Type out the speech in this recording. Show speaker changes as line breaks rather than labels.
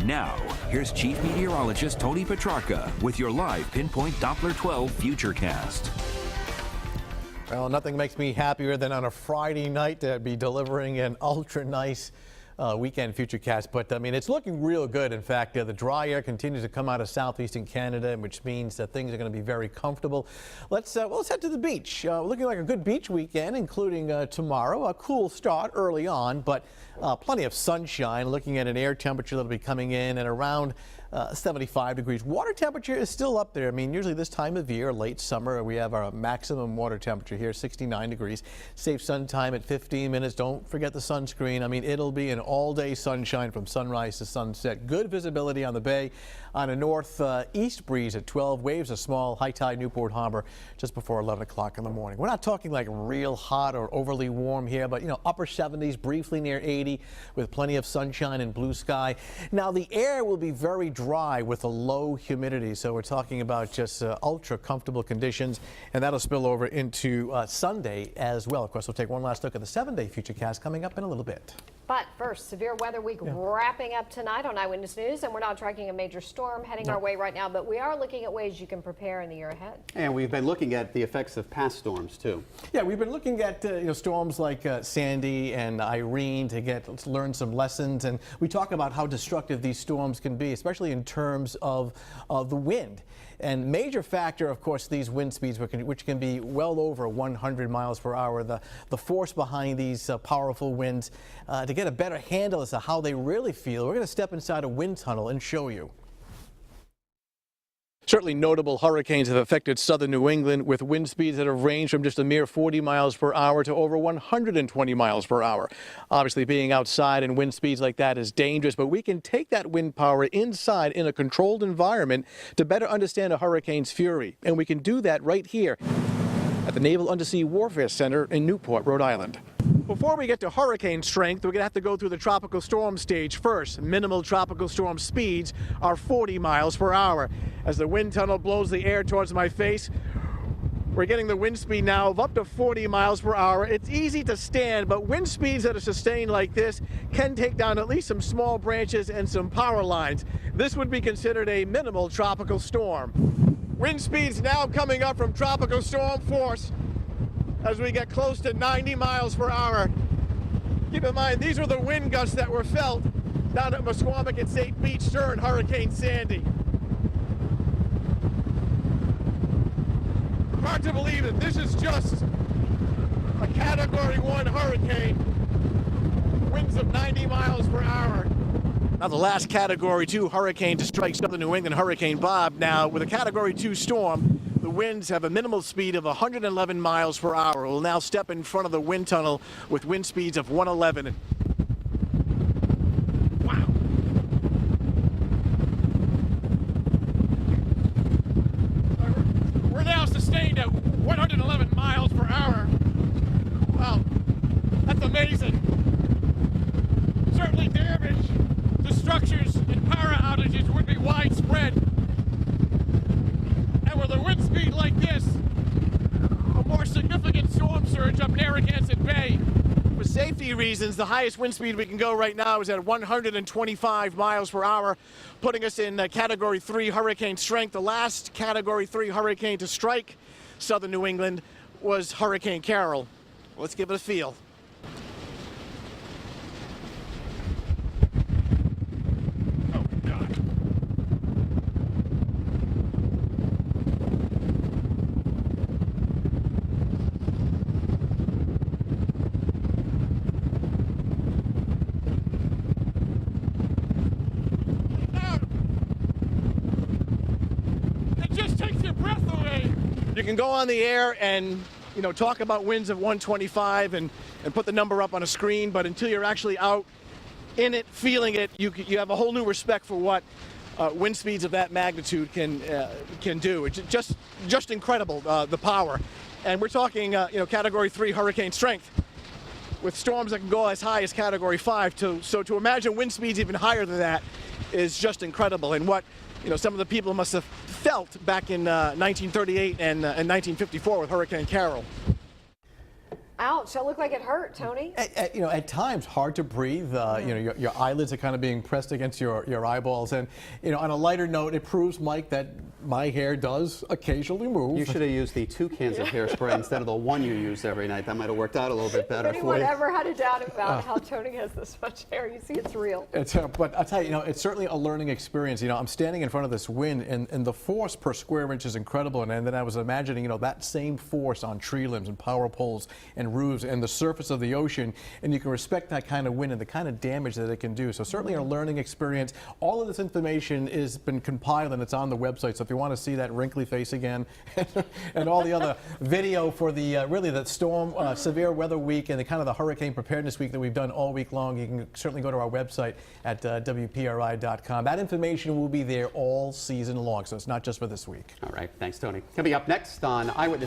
Now, here's Chief Meteorologist Tony Petrarca with your live Pinpoint Doppler 12 Futurecast.
Well, nothing makes me happier than on a Friday night to be delivering an ultra nice weekend Futurecast, but I mean, it's looking real good. In fact, the dry air continues to come out of southeastern Canada, which means that things are going to be very comfortable. Let's head to the beach. Looking like a good beach weekend, including tomorrow. A cool start early on, but plenty of sunshine. Looking at an air temperature that'll be coming in at around 75 degrees. Water temperature is still up there. I mean, usually this time of year, late summer, we have our maximum water temperature here, 69 degrees. Safe sun time at 15 minutes. Don't forget the sunscreen. I mean, it'll be an all-day sunshine from sunrise to sunset. Good visibility on the bay. On a northeast breeze at 12. Waves a small high tide Newport Harbor just before 11 o'clock in the morning. We're not talking like real hot or overly warm here, but, you know, upper 70s, briefly near 80 with plenty of sunshine and blue sky. Now, the air will be very dry with a low humidity, so we're talking about just ultra comfortable conditions, and that'll spill over into Sunday as well. Of course, we'll take one last look at the 7-day Futurecast coming up in a little bit.
But first, severe weather week wrapping up tonight on Eyewitness News, and we're not tracking a major storm heading our way right now, but we are looking at ways you can prepare in the year ahead. And
we've been looking at the effects of past storms too.
Yeah, we've been looking at storms like Sandy and Irene to learn some lessons, and we talk about how destructive these storms can be, especially in terms of the wind. And major factor, of course, these wind speeds, which can be well over 100 miles per hour. The force behind these powerful winds. To get a better handle as to how they really feel, we're going to step inside a wind tunnel and show you. Certainly notable hurricanes have affected southern New England with wind speeds that have ranged from just a mere 40 miles per hour to over 120 miles per hour. Obviously, being outside and wind speeds like that is dangerous, but we can take that wind power inside in a controlled environment to better understand a hurricane's fury. And we can do that right here at the Naval Undersea Warfare Center in Newport, Rhode Island. Before we get to hurricane strength, we're going to have to go through the tropical storm stage first. Minimal tropical storm speeds are 40 miles per hour. As the wind tunnel blows the air towards my face, we're getting the wind speed now of up to 40 miles per hour. It's easy to stand, but wind speeds that are sustained like this can take down at least some small branches and some power lines. This would be considered a minimal tropical storm. Wind speeds now coming up from tropical storm force as we get close to 90 miles per hour. Keep in mind, these are the wind gusts that were felt down at Musquamac and St. Beach during Hurricane Sandy. Hard to believe that this is just a Category 1 hurricane. Winds of 90 miles per hour. Now the last Category 2 hurricane to strike southern New England, Hurricane Bob. Now with a Category 2 storm, the winds have a minimal speed of 111 miles per hour. We'll now step in front of the wind tunnel with wind speeds of 111. Wow. We're now sustained at 111 miles per hour. Wow, that's amazing. Certainly damage to structures and power outages would be widespread. And with a wind speed like this, a more significant storm surge up Narragansett Bay. For safety reasons, the highest wind speed we can go right now is at 125 miles per hour, putting us in Category 3 hurricane strength. The last Category 3 hurricane to strike southern New England was Hurricane Carol. Let's give it a feel. You can go on the air and, talk about winds of 125 and put the number up on a screen, but until you're actually out in it, feeling it, you have a whole new respect for what wind speeds of that magnitude can do. It's just incredible, the power. And we're talking, Category 3 hurricane strength with storms that can go as high as Category 5. So to imagine wind speeds even higher than that is just incredible. And what some of the people must have felt back in 1938 and 1954 with Hurricane Carol.
Ouch, that looked like it hurt, Tony.
At times hard to breathe. Your eyelids are kind of being pressed against your eyeballs. And, on a lighter note, it proves, Mike, that my hair does occasionally move.
You should have used the 2 cans of hairspray instead of the 1 you use every night. That might have worked out a little bit better for
Anyone
you.
ever had a doubt about how Tony has this much hair? You see, it's real.
But I'll tell you, it's certainly a learning experience. I'm standing in front of this wind, and the force per square inch is incredible. And then I was imagining, that same force on tree limbs and power poles and roofs and the surface of the ocean, and you can respect that kind of wind and the kind of damage that it can do. So certainly a learning experience. All of this information has been compiled and it's on the website. So if you want to see that wrinkly face again and all the other video for the really the storm, severe weather week and the kind of the hurricane preparedness week that we've done all week long, you can certainly go to our website at WPRI.com. That information will be there all season long, so it's not just for this week.
All right, thanks, Tony. Coming up next on Eyewitness.